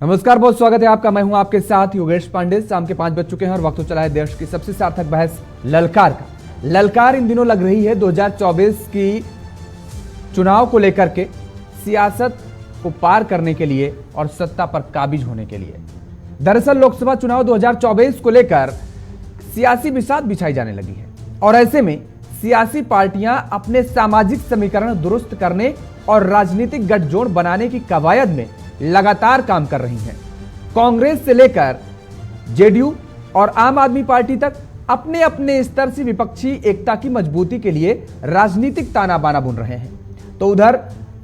नमस्कार, बहुत स्वागत है आपका। मैं हूं आपके साथ योगेश पांडे। शाम के 5 बज चुके हैं और वक्त हो चला है देश की सबसे सार्थक बहस ललकार का। ललकार इन दिनों लग रही है 2024 की चुनाव को लेकर के, सियासत को पार करने के लिए और सत्ता पर काबिज होने के लिए। दरअसल लोकसभा चुनाव 2024 को लेकर सियासी बिसात बिछाई जाने लगी है और ऐसे में सियासी पार्टियां अपने सामाजिक समीकरण दुरुस्त करने और राजनीतिक गठजोड़ बनाने की कवायद में लगातार काम कर रही हैं। कांग्रेस से लेकर जेडीयू और आम आदमी पार्टी तक अपने अपने स्तर से विपक्षी एकता की मजबूती के लिए राजनीतिक ताना बाना बुन रहे हैं। तो उधर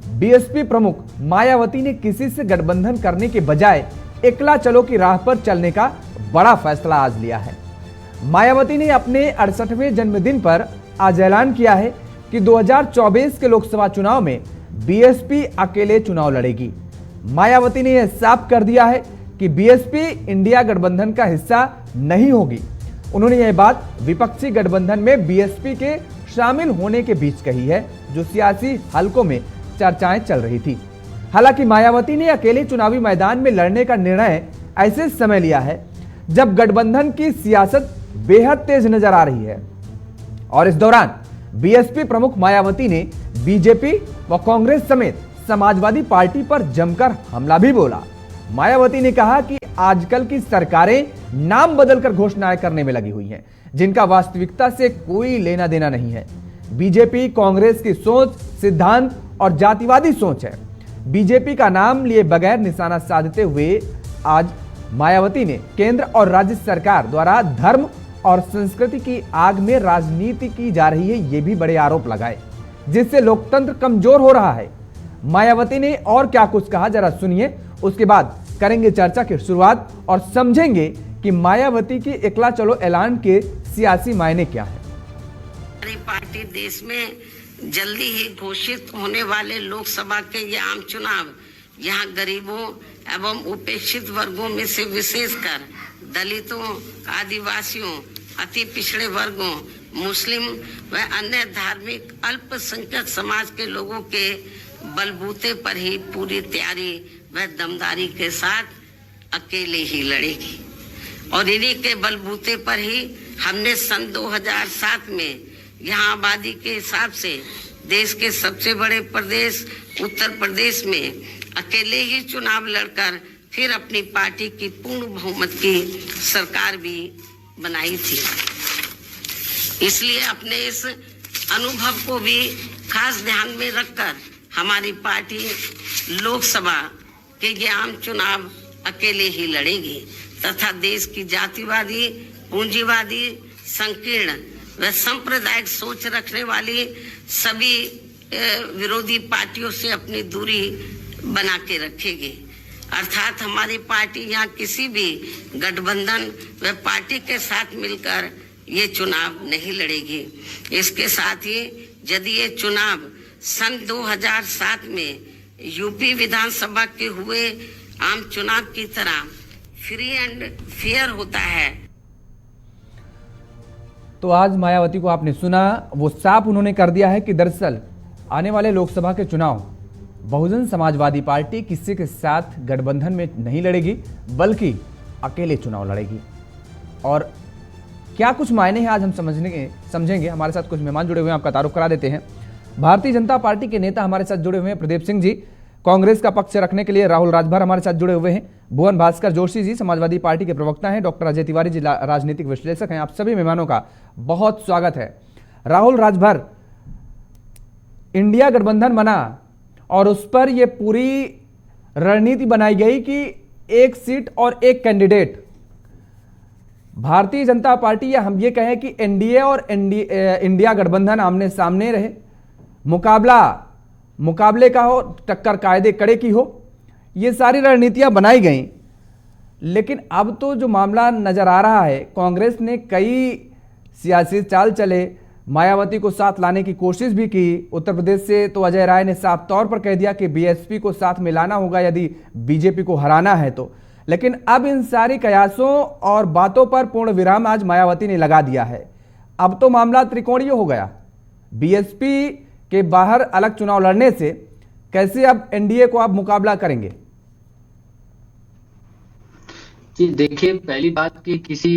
बीएसपी प्रमुख मायावती ने किसी से गठबंधन करने के बजाय एकला चलो की राह पर चलने का बड़ा फैसला आज लिया है। मायावती ने अपने 68वें जन्मदिन पर आज ऐलान किया है कि 2024 के लोकसभा चुनाव में बीएसपी अकेले चुनाव लड़ेगी। मायावती ने यह साफ कर दिया है कि बीएसपी इंडिया गठबंधन का हिस्सा नहीं होगी। उन्होंने यह बात विपक्षी गठबंधन में बीएसपी के शामिल होने के बीच कही है, जो सियासी हलकों में चर्चाएं चल रही थी। हालांकि मायावती ने अकेले चुनावी मैदान में लड़ने का निर्णय ऐसे समय लिया है जब गठबंधन की सियासत बेहद तेज नजर आ रही है और इस दौरान बीएसपी प्रमुख मायावती ने बीजेपी व कांग्रेस समेत समाजवादी पार्टी पर जमकर हमला भी बोला। मायावती ने कहा कि आजकल की सरकारें नाम बदलकर घोषणाएं करने में लगी हुई हैं, जिनका वास्तविकता से कोई लेना देना नहीं है। बीजेपी कांग्रेस की सोच, सिद्धांत और जातिवादी सोच है। बीजेपी का नाम लिए बगैर निशाना साधते हुए आज मायावती ने केंद्र और राज्य सरकार द्वारा धर्म और संस्कृति की आग में राजनीति की जा रही है, ये भी बड़े आरोप लगाए, जिससे लोकतंत्र कमजोर हो रहा है। मायावती ने और क्या कुछ कहा, जरा सुनिए। उसके बाद करेंगे चर्चा की शुरुआत और समझेंगे कि मायावती की एकला चलो ऐलान के सियासी मायने क्या है। हमारी पार्टी देश में जल्दी ही घोषित होने वाले लोकसभा के ये आम चुनाव यहाँ गरीबों एवं उपेक्षित वर्गों में से विशेषकर दलितों, आदिवासियों, अति पिछड़े वर्गों, मुस्लिम व अन्य धार्मिक अल्पसंख्यक समाज के लोगों के बलबूते पर ही पूरी तैयारी व दमदारी के साथ अकेले ही लड़ेगी और इन्हीं के बलबूते पर ही हमने सन 2007 में यहाँ आबादी के हिसाब से देश के सबसे बड़े प्रदेश उत्तर प्रदेश में अकेले ही चुनाव लड़कर फिर अपनी पार्टी की पूर्ण बहुमत की सरकार भी बनाई थी। इसलिए अपने इस अनुभव को भी खास ध्यान में रखकर हमारी पार्टी लोकसभा के ये आम चुनाव अकेले ही लड़ेगी तथा देश की जातिवादी, पूंजीवादी, संकीर्ण व सांप्रदायिक सोच रखने वाली सभी विरोधी पार्टियों से अपनी दूरी बना के रखेगी। अर्थात हमारी पार्टी यहाँ किसी भी गठबंधन व पार्टी के साथ मिलकर ये चुनाव नहीं लड़ेगी। इसके साथ ही यदि ये चुनाव सन 2007 में यूपी विधानसभा के हुए आम चुनाव की तरह फ्री एंड फेयर होता है। तो आज मायावती को आपने सुना, वो साफ उन्होंने कर दिया है कि दरअसल आने वाले लोकसभा के चुनाव बहुजन समाजवादी पार्टी किसी के साथ गठबंधन में नहीं लड़ेगी, बल्कि अकेले चुनाव लड़ेगी। और क्या कुछ मायने हैं आज हम समझेंगे। हमारे साथ कुछ मेहमान जुड़े हुए हैं, आपका तारुफ करा देते हैं। भारतीय जनता पार्टी के नेता हमारे साथ जुड़े हुए हैं प्रदीप सिंह जी, कांग्रेस का पक्ष रखने के लिए राहुल राजभर हमारे साथ जुड़े हुए हैं, भुवन भास्कर जोशी जी समाजवादी पार्टी के प्रवक्ता हैं, डॉक्टर अजय तिवारी जी राजनीतिक विश्लेषक हैं। आप सभी मेहमानों का बहुत स्वागत है। राहुल राजभर, इंडिया गठबंधन बना और उस पर यह पूरी रणनीति बनाई गई कि एक सीट और एक कैंडिडेट। भारतीय जनता पार्टी, या हम ये कहें कि एनडीए और इंडिया गठबंधन आमने सामने रहे, मुकाबले का हो, टक्कर कायदे कड़े की हो, ये सारी रणनीतियां बनाई गई। लेकिन अब तो जो मामला नजर आ रहा है, कांग्रेस ने कई सियासी चाल चले, मायावती को साथ लाने की कोशिश भी की। उत्तर प्रदेश से तो अजय राय ने साफ तौर पर कह दिया कि बीएसपी को साथ मिलाना होगा यदि बीजेपी को हराना है तो। लेकिन अब इन सारी कयासों और बातों पर पूर्ण विराम आज मायावती ने लगा दिया है। अब तो मामला त्रिकोणीय हो गया। बीएसपी के बाहर अलग चुनाव लड़ने से कैसे अब एनडीए को आप मुकाबला करेंगे? कि देखिए, पहली बात कि किसी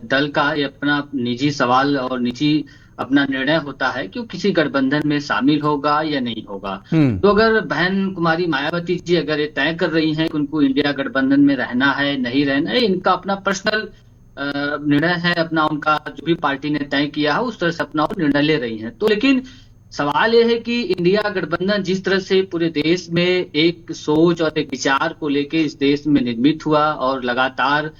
दल का ये अपना निजी सवाल और निजी अपना निर्णय होता है कि वो किसी गठबंधन में शामिल होगा या नहीं होगा। तो अगर बहन कुमारी मायावती जी अगर ये तय कर रही हैं कि उनको इंडिया गठबंधन में रहना है नहीं रहना है, इनका अपना पर्सनल निर्णय है, अपना उनका जो भी पार्टी ने तय किया है उस तरह से अपना निर्णय ले रही हैं। तो लेकिन सवाल यह है कि इंडिया गठबंधन जिस तरह से पूरे देश में एक सोच और एक विचार को लेके इस देश में निर्मित हुआ और लगातार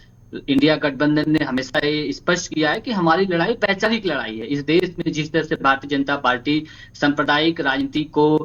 इंडिया गठबंधन ने हमेशा ये स्पष्ट किया है कि हमारी लड़ाई वैचारिक लड़ाई है। इस देश में जिस तरह से भारतीय जनता पार्टी सांप्रदायिक राजनीति को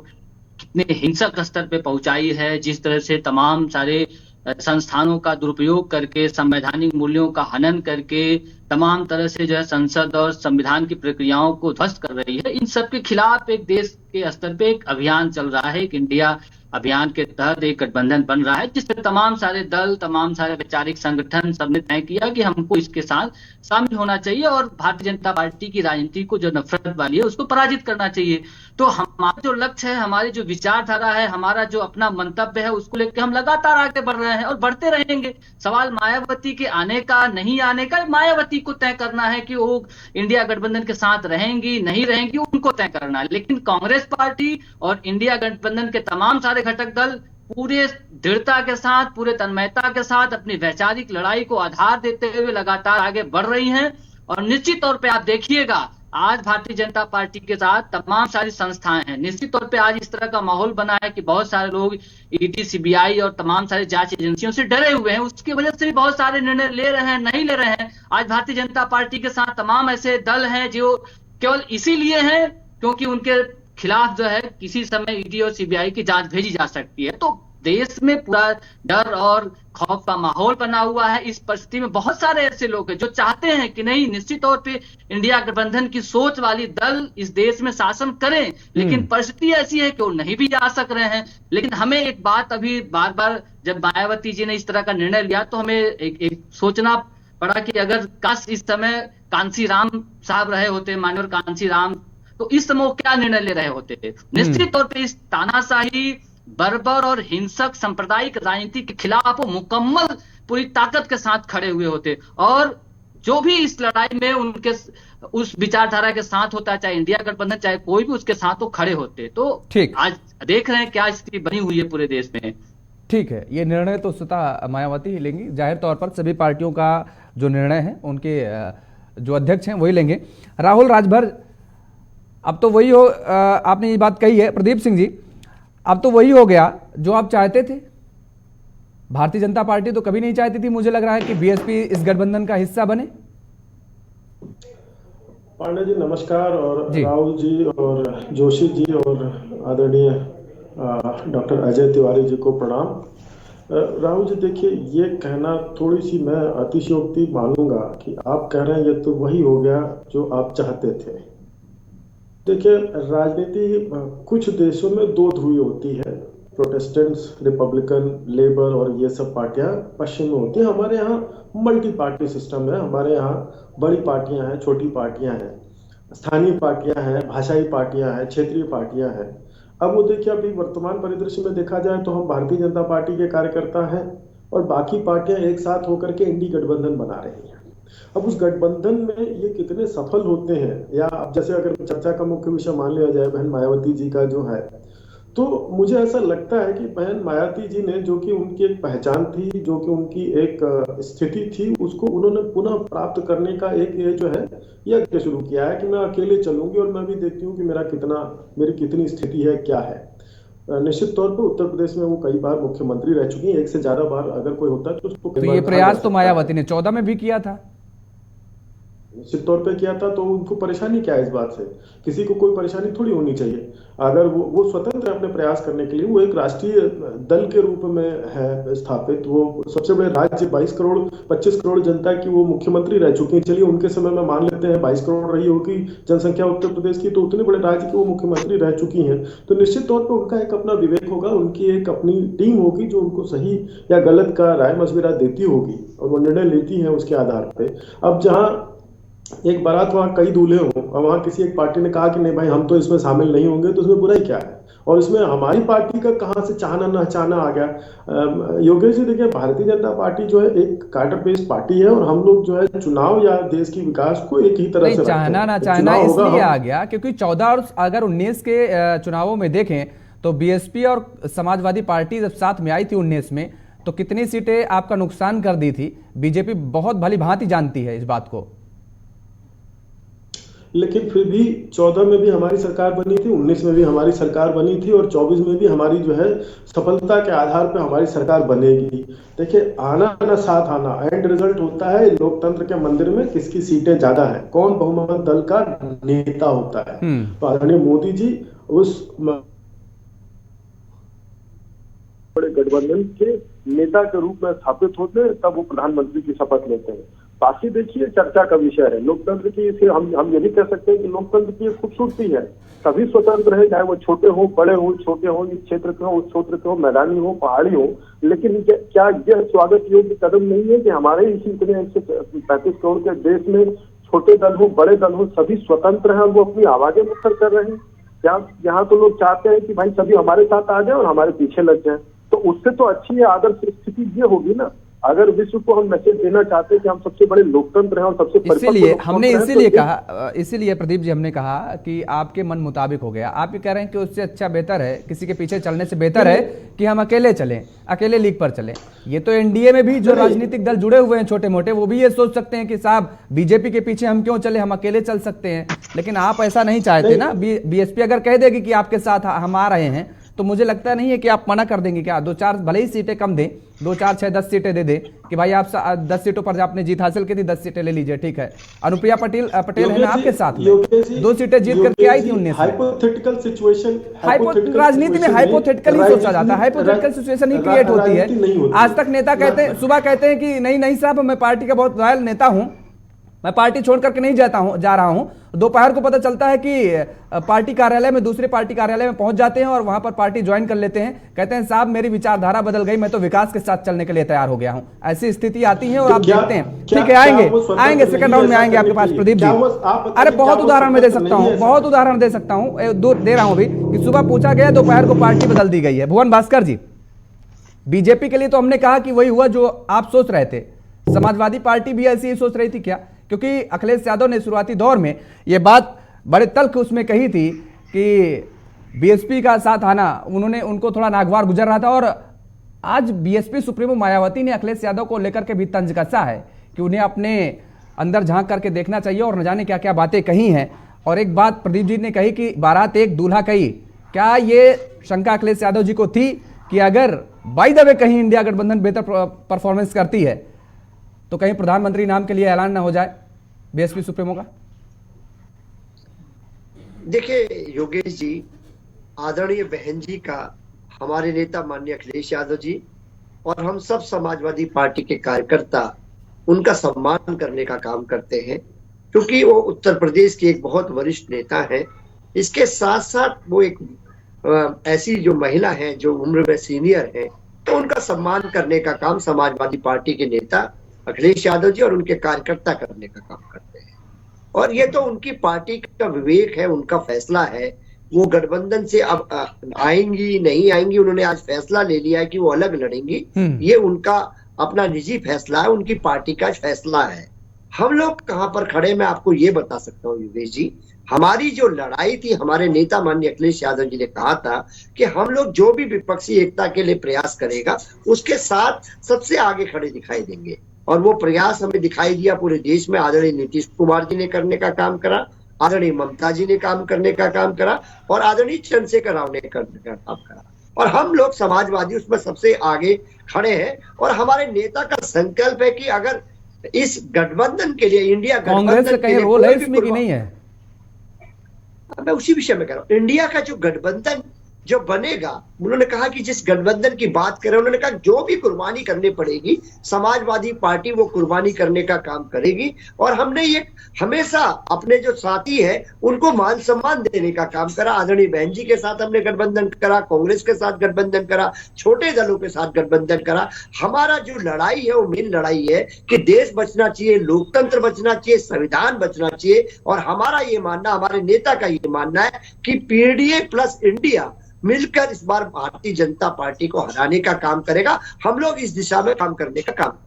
कितने हिंसक स्तर पे पहुंचाई है, जिस तरह से तमाम सारे संस्थानों का दुरुपयोग करके, संवैधानिक मूल्यों का हनन करके, तमाम तरह से जो है संसद और संविधान की प्रक्रियाओं को ध्वस्त कर रही है, इन सब के खिलाफ एक देश के स्तर पे एक अभियान चल रहा है। एक इंडिया अभियान के तहत एक गठबंधन बन रहा है जिसमें तमाम सारे दल, तमाम सारे वैचारिक संगठन सबने तय किया कि हमको इसके साथ शामिल होना चाहिए और भारतीय जनता पार्टी की राजनीति को जो नफरत वाली है उसको पराजित करना चाहिए। तो हमारा जो लक्ष्य है, हमारी जो विचारधारा है, हमारा जो अपना मंतव्य है, उसको लेकर हम लगातार आगे बढ़ रहे हैं और बढ़ते रहेंगे। सवाल मायावती के आने का नहीं आने का मायावती को तय करना है कि वो इंडिया गठबंधन के साथ रहेंगी नहीं रहेंगी, उनको तय करना है। लेकिन कांग्रेस पार्टी और इंडिया गठबंधन के तमाम सारे घटक दल पूरे दृढ़ता के साथ, पूरे तन्मयता के साथ अपनी वैचारिक लड़ाई को आधार देते हुए लगातार आगे बढ़ रही हैं। और निश्चित तौर पे आप देखिएगा, आज भारतीय जनता पार्टी के साथ तमाम सारी संस्थाएं हैं। निश्चित तौर पे आज इस तरह का माहौल बना है कि बहुत सारे लोग ईडी, सीबीआई और तमाम सारी जांच एजेंसियों से डरे हुए हैं। उसकी वजह से भी बहुत सारे निर्णय ले रहे हैं, नहीं ले रहे हैं। आज भारतीय जनता पार्टी के साथ तमाम ऐसे दल हैं जो केवल इसीलिए हैं क्योंकि उनके खिलाफ जो है किसी समय ईडी और सीबीआई की जांच भेजी जा सकती है। तो देश में पूरा डर और खौफ का माहौल बना हुआ है। इस परिस्थिति में बहुत सारे ऐसे लोग हैं जो चाहते हैं कि नहीं, निश्चित तौर पे इंडिया गठबंधन की सोच वाली दल इस देश में शासन करें, लेकिन परिस्थिति ऐसी है कि वो नहीं भी जा सक रहे हैं। लेकिन हमें एक बात अभी बार बार, जब मायावती जी ने इस तरह का निर्णय लिया तो हमें एक सोचना पड़ा कि अगर काश इस समय कांसी राम साहब रहे होते, माननीय कांसी राम, तो इस समय वो क्या निर्णय ले रहे होते। निश्चित तौर पे इस तानाशाही, बर्बर और हिंसक सांप्रदायिक राजनीति के खिलाफ वो मुकम्मल पूरी ताकत के साथ खड़े हुए होते और जो भी इस लड़ाई में उनके उस विचारधारा के साथ होता है, चाहे इंडिया गठबंधन चाहे कोई भी, उसके साथ वो खड़े होते। तो आज देख रहे हैं क्या स्थिति बनी हुई है पूरे देश में। ठीक है, ये निर्णय तो स्वतः मायावती ही लेंगी। जाहिर तौर पर सभी पार्टियों का जो निर्णय है उनके जो अध्यक्ष हैं वही लेंगे। राहुल राजभर, अब तो वही हो, आपने ये बात कही है प्रदीप सिंह जी, अब तो वही हो गया जो आप चाहते थे। भारतीय जनता पार्टी तो कभी नहीं चाहती थी, मुझे लग रहा है कि बीएसपी इस गठबंधन का हिस्सा बने। पांडे जी नमस्कार, और राहुल जी और जोशी जी और आदरणीय डॉक्टर अजय तिवारी जी को प्रणाम। राहुल जी देखिए, ये कहना थोड़ी सी मैं अतिशयोक्ति मानूंगा कि आप कह रहे हैं ये तो वही हो गया जो आप चाहते थे। देखिए, राजनीति कुछ देशों में दो ध्रुवीय होती है, प्रोटेस्टेंट्स, रिपब्लिकन, लेबर और ये सब पार्टियां पश्चिम में होती हैं। हमारे यहाँ मल्टी पार्टी सिस्टम है। हमारे यहाँ बड़ी पार्टियां हैं, छोटी पार्टियां हैं, स्थानीय पार्टियां हैं, भाषाई पार्टियां हैं, क्षेत्रीय पार्टियां हैं। अब वो देखिए, अभी वर्तमान परिदृश्य में देखा जाए तो हम भारतीय जनता पार्टी के कार्यकर्ता हैं और बाकी पार्टियां एक साथ होकर के इंडी गठबंधन बना रही हैं। अब उस गठबंधन में ये कितने सफल होते हैं, या अब जैसे अगर चर्चा का मुख्य विषय मान लिया जाए बहन मायावती जी का जो है, तो मुझे ऐसा लगता है कि बहन मायावती जी ने, जो कि उनकी एक पहचान थी, जो कि उनकी एक स्थिति थी, उसको उन्होंने पुनः प्राप्त करने का एक ये जो है यज्ञ शुरू किया है कि मैं अकेले चलूंगी और मैं भी देखती हूँ कि मेरी कितनी स्थिति है, क्या है। निश्चित तौर पर उत्तर प्रदेश में वो कई बार मुख्यमंत्री रह चुकी हैं, एक से ज्यादा बार अगर कोई होता है तो उसको ये प्रयास तो मायावती ने 14 में भी किया था, निश्चित तौर पे किया था। तो उनको परेशानी क्या है इस बात से? किसी को कोई परेशानी थोड़ी होनी चाहिए। अगर वो स्वतंत्र है अपने प्रयास करने के लिए, वो एक राष्ट्रीय दल के रूप में है स्थापित, वो सबसे बड़े राज्य 25 करोड़ जनता की वो मुख्यमंत्री रह चुकी हैं। चलिए उनके समय में मान लेते हैं 22 करोड़ रही होगी जनसंख्या उत्तर प्रदेश की, तो उतने बड़े राज्य की वो मुख्यमंत्री रह चुकी हैं। तो निश्चित तौर पर उनका एक अपना विवेक होगा, उनकी एक अपनी टीम होगी जो उनको सही या गलत का राय मशविरा देती होगी और वो निर्णय लेती है उसके आधार पर। अब जहाँ एक बारात वहां कई दूल्हे हों और वहां किसी एक पार्टी ने कहा कि नहीं भाई हम तो इसमें शामिल नहीं होंगे, तो उसमें बुराई क्या है? और इसमें हमारी पार्टी का कहां से चाहना न चाहना आ गया। योगेश जी देखिए, भारतीय जनता पार्टी जो है एक कार्टर बेस्ड पार्टी है, और हम लोग जो है चुनाव या देश की विकास को एक ही तरह से चाहना ना चाहना इसलिए आ गया क्योंकि 14 और अगर 19 के चुनावों में देखें तो बीएसपी और समाजवादी पार्टी जब साथ में आई थी 19 में, तो कितनी सीटें आपका नुकसान कर दी थी। बीजेपी बहुत भली भांति जानती है इस बात को। लेकिन फिर भी 14 में भी हमारी सरकार बनी थी, 19 में भी हमारी सरकार बनी थी, और 24 में भी हमारी जो है सफलता के आधार पर हमारी सरकार बनेगी। देखिए, आना ना साथ आना, एंड रिजल्ट होता है लोकतंत्र के मंदिर में किसकी सीटें ज्यादा है, कौन बहुमत दल का नेता होता है। तो आदरणीय मोदी जी उस बड़े गठबंधन के नेता के रूप में स्थापित होते हैं, तब वो प्रधानमंत्री की शपथ लेते हैं। बाकी देखिए चर्चा का विषय है लोकतंत्र की। इसे हम ये भी कह सकते हैं कि लोकतंत्र की खूबसूरती है, सभी स्वतंत्र है, चाहे वो छोटे हो, बड़े हो, छोटे हो, इस क्षेत्र के हो, उस क्षेत्र के हो, मैदानी हो, पहाड़ी हो। लेकिन क्या यह स्वागत योग्य कदम नहीं है कि हमारे इसी इतने 135 करोड़ के देश में छोटे दल हो, बड़े दल हो, सभी स्वतंत्र हैं, वो अपनी आवाजें मुखर कर रहे हैं। क्या यहाँ तो लोग चाहते हैं कि भाई सभी हमारे साथ आ जाए और हमारे पीछे लग जाए, तो उससे तो अच्छी आदर्श स्थिति ये होगी ना। अगर विश्व को हम मैसेज देना चाहते हैं कि हम सबसे बड़े लोकतंत्र हैं और सबसे इसीलिए हमने इसीलिए प्रदीप जी हमने कहा कि आपके मन मुताबिक हो गया। आप ये कह रहे हैं कि उससे अच्छा बेहतर है, किसी के पीछे चलने से बेहतर है कि हम अकेले चलें, अकेले लीग पर चलें। ये तो एनडीए में भी जो राजनीतिक दल जुड़े हुए हैं छोटे मोटे, वो भी ये सोच सकते हैं कि साहब बीजेपी के पीछे हम क्यों चले, हम अकेले चल सकते हैं। लेकिन आप ऐसा नहीं चाहते ना। बीएसपी अगर कह देगी कि आपके साथ हम आ रहे हैं, तो मुझे लगता नहीं है कि आप मना कर देंगे। क्या 2-4 भले ही सीटें कम दें, 2, 4, 6, 10 सीटें दे दें कि भाई आप 10 सीटों पर आपने जीत हासिल की थी, 10 सीटें ले लीजिए, ठीक है। अनुप्रिया पटेल है ना आपके साथ में, 2 सीटें जीत करके आई थी 19 हाइपोथेटिकल सिचुएशन, राजनीति में हाइपोथेटिकल ही सोचा जाता है, हाइपोथेटिकल सिचुएशन ही क्रिएट होती है। आज तक नेता कहते हैं, सुबह कहते हैं कि नहीं साहब मैं पार्टी का बहुत लॉयल नेता हूं, मैं पार्टी छोड़ करके नहीं जा रहा हूं। दोपहर को पता चलता है कि पार्टी कार्यालय में, दूसरे पार्टी कार्यालय में पहुंच जाते हैं और वहां पर पार्टी ज्वाइन कर लेते हैं। कहते हैं साहब मेरी विचारधारा बदल गई, मैं तो विकास के साथ चलने के लिए तैयार हो गया हूं। ऐसी स्थिति आती है और आप देखते हैं। ठीक है, आएंगे सेकंड राउंड में आएंगे आपके पास प्रदीप जी। अरे बहुत उदाहरण मैं दे सकता हूं, बहुत उदाहरण दे सकता हूं, दे रहा हूं अभी कि सुबह पूछा गया, दोपहर को पार्टी बदल दी गई है। भुवन भास्कर जी, बीजेपी के लिए तो हमने कहा कि वही हुआ जो आप सोच रहे थे। समाजवादी पार्टी भी ऐसी ही सोच रही थी क्या? क्योंकि अखिलेश यादव ने शुरुआती दौर में यह बात बड़े तल्ख उसमें कही थी कि बीएसपी का साथ आना उनको थोड़ा नागवार गुजर रहा था। और आज बीएसपी सुप्रीमो मायावती ने अखिलेश यादव को लेकर के भी तंज कसा है कि उन्हें अपने अंदर झांक करके देखना चाहिए और न जाने क्या क्या बातें कही हैं। और एक बात प्रदीप जी ने कही कि बारात एक दूल्हा कही। क्या ये शंका अखिलेश यादव जी को थी कि अगर बाय द वे कहीं इंडिया गठबंधन बेहतर परफॉर्मेंस करती है तो कहीं प्रधानमंत्री नाम के लिए ऐलान ना हो जाए बीएसपी सुप्रीमो का? देखिए योगेश जी, आदरणीय बहन जी का, हमारे नेता माननीय अखिलेश यादव जी और हम सब समाजवादी पार्टी के कार्यकर्ता उनका सम्मान करने का काम करते हैं, क्योंकि वो उत्तर प्रदेश के एक बहुत वरिष्ठ नेता हैं। इसके साथ साथ वो एक ऐसी जो महिला है जो उम्र में सीनियर है, तो उनका सम्मान करने का काम समाजवादी पार्टी के नेता अखिलेश यादव जी और उनके कार्यकर्ता करने का काम करते हैं। और ये तो उनकी पार्टी का विवेक है, उनका फैसला है। वो गठबंधन से अब आएंगी नहीं आएंगी, उन्होंने आज फैसला ले लिया है कि वो अलग लड़ेंगी। ये उनका अपना निजी फैसला है, उनकी पार्टी का फैसला है। हम लोग कहां पर खड़े, मैं आपको ये बता सकता हूँ योगेश जी। हमारी जो लड़ाई थी, हमारे नेता माननीय अखिलेश यादव जी ने कहा था कि हम लोग जो भी विपक्षी एकता के लिए प्रयास करेगा उसके साथ सबसे आगे खड़े दिखाई देंगे। और वो प्रयास हमें दिखाई दिया पूरे देश में। आदरणीय नीतीश कुमार जी ने करने का काम करा, आदरणीय ममता जी ने काम करने का काम करा और आदरणीय चंद्रशेखर राव ने करने का काम करा। और हम लोग समाजवादी उसमें सबसे आगे खड़े हैं। और हमारे नेता का संकल्प है कि अगर इस गठबंधन के लिए, इंडिया गठबंधन के लिए रोल है इसमें कि नहीं है, मैं उसी विषय में कह रहा हूं। इंडिया का जो गठबंधन जो बनेगा, उन्होंने कहा कि जिस गठबंधन की बात करें, उन्होंने कहा जो भी कुर्बानी करनी पड़ेगी समाजवादी पार्टी वो कुर्बानी करने का काम करेगी। और हमने ये हमेशा अपने जो साथी है उनको मान सम्मान देने का काम करा। आदरणीय बहन जी के साथ हमने गठबंधन करा, कांग्रेस के साथ गठबंधन करा, छोटे दलों के साथ गठबंधन करा। हमारा जो लड़ाई है वो मेन लड़ाई है कि देश बचना चाहिए, लोकतंत्र बचना चाहिए, संविधान बचना चाहिए। और हमारा ये मानना, हमारे नेता का ये मानना है कि पीडीए प्लस इंडिया मिलकर इस बार भारतीय जनता पार्टी को हराने का काम करेगा। हम लोग इस दिशा में काम करने का काम।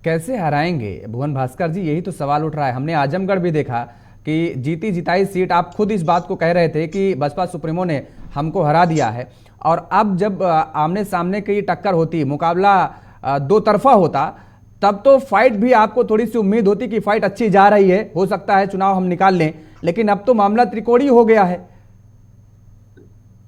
कैसे हराएंगे भुवन भास्कर जी, यही तो सवाल उठ रहा है। हमने आजमगढ़ भी देखा कि जीती जिताई सीट, आप खुद इस बात को कह रहे थे कि बसपा सुप्रीमो ने हमको हरा दिया है, और अब जब आमने सामने की टक्कर होती, मुकाबला दो तरफा होता, तब तो फाइट भी आपको थोड़ी सी उम्मीद होती कि फाइट अच्छी जा रही है, हो सकता है चुनाव हम निकाल लें, लेकिन अब तो मामला त्रिकोणीय हो गया है।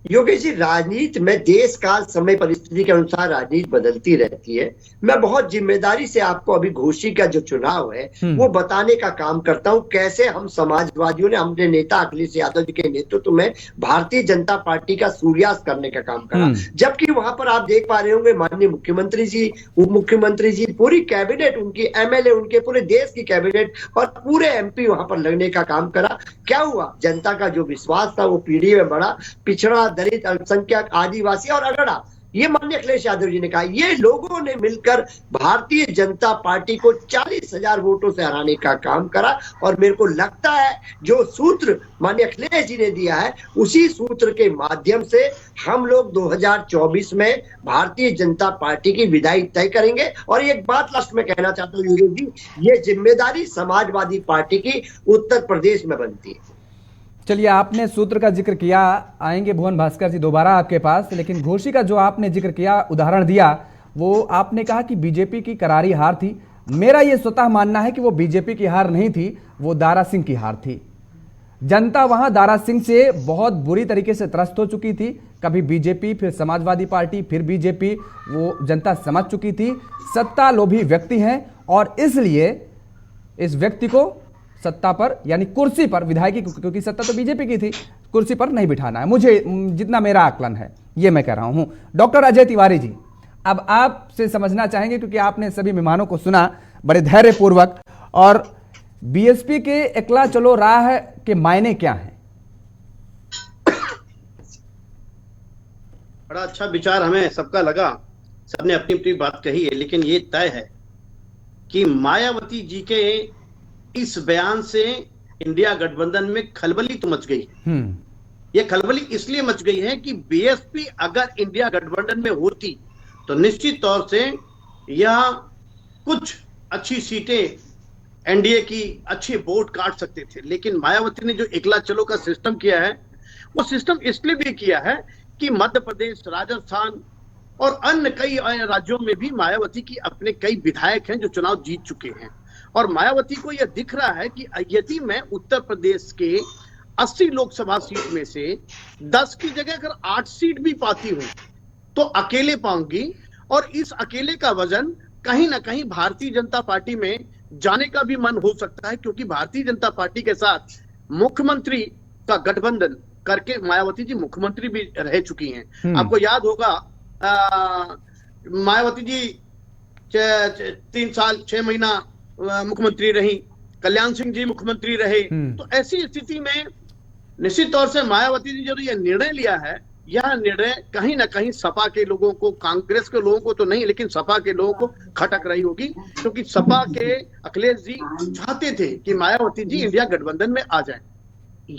योगेश जी, राजनीति में देश काल समय परिस्थिति के अनुसार राजनीति बदलती रहती है। मैं बहुत जिम्मेदारी से आपको अभी घोषी का जो चुनाव है वो बताने का काम करता हूं, कैसे हम समाजवादियों ने अपने नेता अखिलेश यादव जी के नेतृत्व में भारतीय जनता पार्टी का सूर्यास्त करने का काम करा। जबकि वहां पर आप देख पा रहे होंगे माननीय मुख्यमंत्री जी, उप मुख्यमंत्री जी, पूरी कैबिनेट उनकी, एमएलए उनके, पूरे देश की कैबिनेट और पूरे एमपी वहां पर लगने का काम करा। क्या हुआ? जनता का जो विश्वास था वो पीढ़ी में बढ़ा। पिछड़ा, दलित, अल्पसंख्यक, आदिवासी और अगड़ा, ये माननीय अखिलेश यादव जी ने कहा, ये लोगों ने मिलकर भारतीय जनता पार्टी को 40,000 वोटों से हराने का काम करा। और मेरे को लगता है जो सूत्र माननीय अखिलेश जी ने दिया है, उसी सूत्र के माध्यम से हम लोग 2024 में भारतीय जनता पार्टी की विदाई तय करेंगे। और एक बात लास्ट में कहना चाहता हूँ योगेश जी, ये जिम्मेदारी समाजवादी पार्टी की उत्तर प्रदेश में बनती है। चलिए, आपने सूत्र का जिक्र किया, आएंगे भुवन भास्कर जी दोबारा आपके पास, लेकिन घोषी का जो आपने जिक्र किया, उदाहरण दिया, वो आपने कहा कि बीजेपी की करारी हार थी। मेरा ये स्वतः मानना है कि वो बीजेपी की हार नहीं थी, वो दारा सिंह की हार थी। जनता वहां दारा सिंह से बहुत बुरी तरीके से त्रस्त हो चुकी थी। कभी बीजेपी, फिर समाजवादी पार्टी, फिर बीजेपी, वो जनता समझ चुकी थी सत्ता लोभी व्यक्ति हैं, और इसलिए इस व्यक्ति को सत्ता पर, यानी कुर्सी पर, विधायकी, क्योंकि सत्ता तो बीजेपी की थी, कुर्सी पर नहीं बिठाना है, मुझे जितना मेरा आकलन है ये मैं कह रहा हूं। डॉक्टर अजय तिवारी जी, अब आपसे समझना चाहेंगे, क्योंकि आपने सभी मेहमानों को सुना बड़े धैर्य पूर्वक, और बीएसपी के एकला चलो राह के मायने क्या हैं? बड़ा अच्छा विचार हमें सबका लगा, सबने अपनी अपनी बात कही है, लेकिन ये तय है कि मायावती जी के इस बयान से इंडिया गठबंधन में खलबली तो मच गई। ये खलबली इसलिए मच गई है कि बीएसपी अगर इंडिया गठबंधन में होती तो निश्चित तौर से यह कुछ अच्छी सीटें एनडीए की अच्छे वोट काट सकते थे। लेकिन मायावती ने जो एकला चलो का सिस्टम किया है, वो सिस्टम इसलिए भी किया है कि मध्य प्रदेश, राजस्थान और अन्य कई राज्यों में भी मायावती की अपने कई विधायक हैं जो चुनाव जीत चुके हैं। और मायावती को यह दिख रहा है कि यदि मैं उत्तर प्रदेश के 80 लोकसभा सीट में से 10 की जगह अगर 8 सीट भी पाती हूं तो अकेले पाऊंगी, और इस अकेले का वजन कहीं ना कहीं भारतीय जनता पार्टी में जाने का भी मन हो सकता है, क्योंकि भारतीय जनता पार्टी के साथ मुख्यमंत्री का गठबंधन करके मायावती जी मुख्यमंत्री भी रह चुकी हैं। आपको याद होगा मायावती जी 3 साल 6 महीना मुख्यमंत्री रही, कल्याण सिंह जी मुख्यमंत्री रहे। तो ऐसी स्थिति में निश्चित तौर से मायावती जी जो ये निर्णय लिया है, यह निर्णय कहीं ना कहीं सपा के लोगों को, कांग्रेस के लोगों को तो नहीं, लेकिन सपा के लोगों को खटक रही होगी, क्योंकि सपा के अखिलेश जी चाहते थे कि मायावती जी इंडिया गठबंधन में आ जाए।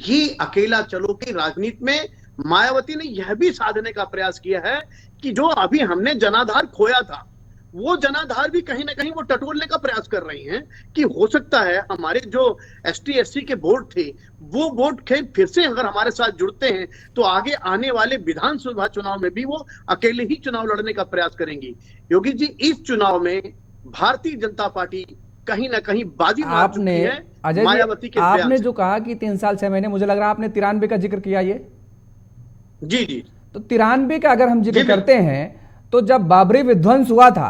ये अकेला चलो की राजनीति में मायावती ने यह भी साधने का प्रयास किया है कि जो अभी हमने जनाधार खोया था, वो जनाधार भी कहीं ना कहीं वो टटोलने का प्रयास कर रही हैं कि हो सकता है हमारे जो एसटी एससी के वोट थे, वो वोट फिर से अगर हमारे साथ जुड़ते हैं तो आगे आने वाले विधानसभा चुनाव में भी वो अकेले ही चुनाव लड़ने का प्रयास करेंगी। योगी जी, इस चुनाव में भारतीय जनता पार्टी कहीं ना कहीं बाजी मार चुकी है अजय मायावती के। आपने जो कहा कि 3 साल 6 महीने, मुझे लग रहा है आपने 93 का जिक्र किया। ये जी जी, तो 93 का अगर हम जिक्र करते हैं तो जब बाबरी विध्वंस हुआ था,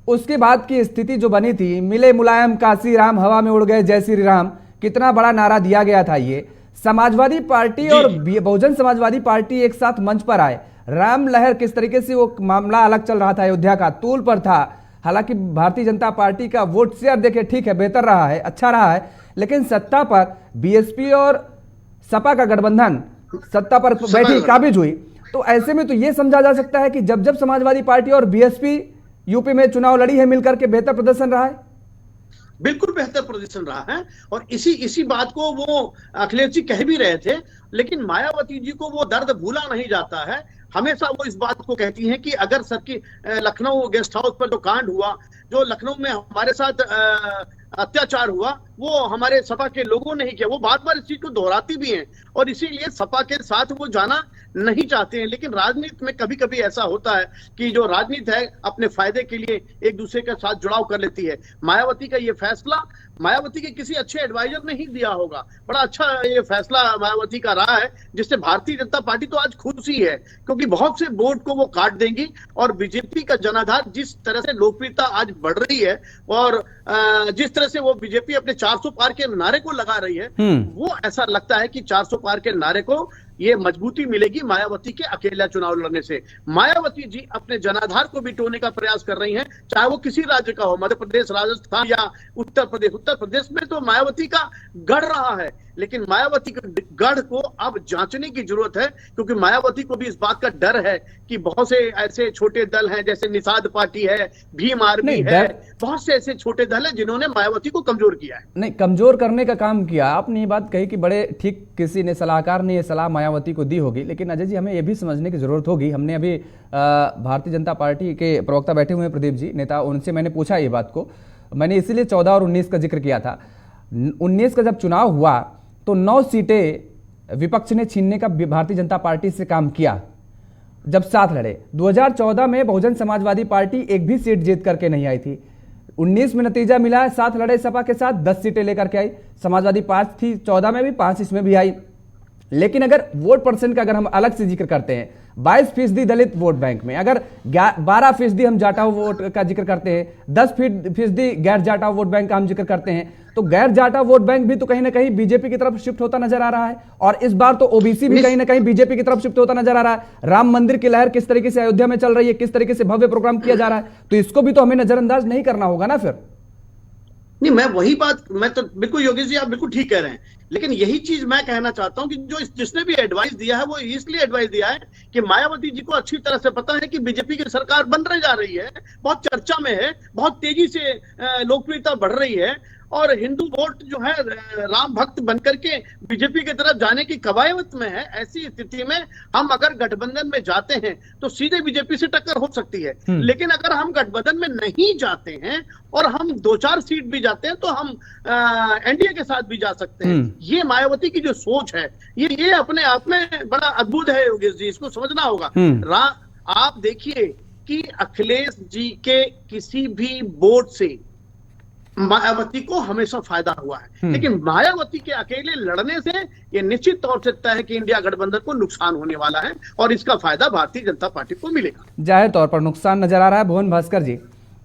उसके बाद की स्थिति जो बनी थी, मिले मुलायम काशी राम, हवा में उड़ गए जय श्री राम, कितना बड़ा नारा दिया गया था। ये समाजवादी पार्टी और बहुजन समाजवादी पार्टी एक साथ मंच पर आए। राम लहर किस तरीके से, वो मामला अलग चल रहा था, अयोध्या का तूल पर था। हालांकि भारतीय जनता पार्टी का वोट शेयर देखे ठीक है, बेहतर रहा है, अच्छा रहा है, लेकिन सत्ता पर बीएसपी और सपा का गठबंधन सत्ता पर बैठी, काबिज हुई। तो ऐसे में तो यह समझा जा सकता है कि जब जब समाजवादी पार्टी और बीएसपी यूपी में चुनाव लड़ी है मिलकर के, बेहतर प्रदर्शन रहा है। बिल्कुल बेहतर प्रदर्शन रहा है। और इसी बात को वो अखिलेश जी कह भी रहे थे, लेकिन मायावती जी को वो दर्द भूला नहीं जाता है। हमेशा वो इस बात को कहती हैं कि अगर सर की लखनऊ गेस्ट हाउस पर जो कांड हुआ, जो लखनऊ में हमारे साथ अत्याचार हुआ, वो हमारे सपा के लोगों ने ही किया। वो बार बार इस चीज को दोहराती भी हैं और इसीलिए सपा के साथ वो जाना नहीं चाहते हैं। लेकिन राजनीति में कभी कभी ऐसा होता है कि जो राजनीति है अपने फायदे के लिए एक दूसरे के साथ जुड़ाव कर लेती है। मायावती का ये फैसला मायावती के किसी अच्छे एडवाइजर ने ही दिया होगा। बड़ा अच्छा ये फैसला मायावती का रहा है, जिससे भारतीय जनता पार्टी तो आज खुशी है, क्योंकि बहुत से वोट को वो काट देंगी। और बीजेपी का जनाधार जिस तरह से लोकप्रियता आज बढ़ रही है और जिस तरह से वो बीजेपी अपने 400 पार के नारे को लगा रही है, वो ऐसा लगता है कि 400 पार के नारे को ये मजबूती मिलेगी मायावती के अकेला चुनाव लड़ने से। मायावती जी अपने जनाधार को भी टोने का प्रयास कर रही हैं, चाहे वो किसी राज्य का हो, मध्य प्रदेश, राजस्थान या उत्तर प्रदेश। उत्तर प्रदेश में तो मायावती का गढ़ रहा है, लेकिन मायावती के गढ़ को अब जांचने की जरूरत है, क्योंकि मायावती को भी इस बात का डर है कि बहुत से ऐसे छोटे दल हैं, जैसे निषाद पार्टी है, भीम आर्मी है, बहुत से ऐसे छोटे दल हैं जिन्होंने मायावती को कमजोर किया है। नहीं, कमजोर करने का काम किया। आपने ये बात कही कि बड़े ठीक किसी ने सलाहकार ने ये सलाह मायावती को दी होगी, लेकिन अजय जी हमें ये भी समझने की जरूरत होगी। हमने अभी भारतीय जनता पार्टी के प्रवक्ता बैठे हुए हैं प्रदीप जी, नेता, उनसे मैंने पूछा ये बात को। मैंने इसीलिए 14 और 19 का जिक्र किया था। 19 का जब चुनाव हुआ तो 9 सीटें विपक्ष ने छीनने का भारतीय जनता पार्टी से काम किया जब साथ लड़े। 2014 में बहुजन समाजवादी पार्टी एक भी सीट जीत करके नहीं आई थी। 19 में नतीजा मिला है, साथ लड़े सपा के साथ 10 सीटें लेकर के आई। समाजवादी 5 थी, 14 में भी 5 इसमें भी आई। लेकिन अगर वोट परसेंट का अगर हम अलग से जिक्र करते हैं, 22% दलित वोट बैंक में, अगर 12% हम जाटाऊ वोट का जिक्र करते हैं, 10% गैर जाटाऊ वोट बैंक का हम जिक्र करते हैं, तो गैर जाटाऊ वोट बैंक भी तो कहीं ना कहीं बीजेपी की तरफ शिफ्ट होता नजर आ रहा है। और इस बार तो ओबीसी भी कहीं ना कहीं बीजेपी की तरफ शिफ्ट होता नजर आ रहा है। राम मंदिर की लहर किस तरीके से अयोध्या में चल रही है, किस तरीके से भव्य प्रोग्राम किया जा रहा है, तो इसको भी तो हमें नजरअंदाज नहीं करना होगा ना फिर। नहीं, मैं वही बात, मैं तो बिल्कुल योगेश जी आप बिल्कुल ठीक कह रहे हैं, लेकिन यही चीज मैं कहना चाहता हूं कि जो जिसने भी एडवाइस दिया है वो इसलिए एडवाइस दिया है कि मायावती जी को अच्छी तरह से पता है कि बीजेपी की सरकार बन रही जा रही है, बहुत चर्चा में है, बहुत तेजी से लोकप्रियता बढ़ रही है, और हिंदू वोट जो है राम भक्त बनकर के बीजेपी की तरफ जाने की कवायद में है। ऐसी स्थिति में हम अगर गठबंधन में जाते हैं तो सीधे बीजेपी से टक्कर हो सकती है। लेकिन अगर हम गठबंधन में नहीं जाते हैं और हम 2-4 सीट भी जाते हैं तो हम एनडीए के साथ भी जा सकते हैं। ये मायावती की जो सोच है ये अपने आप में बड़ा अद्भुत है योगेश जी, इसको समझना होगा। आप देखिए कि अखिलेश जी के किसी भी वोट से मायावती को हमेशा फायदा हुआ है, लेकिन मायावती के अकेले लड़ने से यह निश्चित तौर से तय है कि इंडिया गठबंधन को नुकसान होने वाला है और इसका फायदा भारतीय जनता पार्टी को मिलेगा। जाहिर तौर पर नुकसान नजर आ रहा है। भुवन भास्कर जी,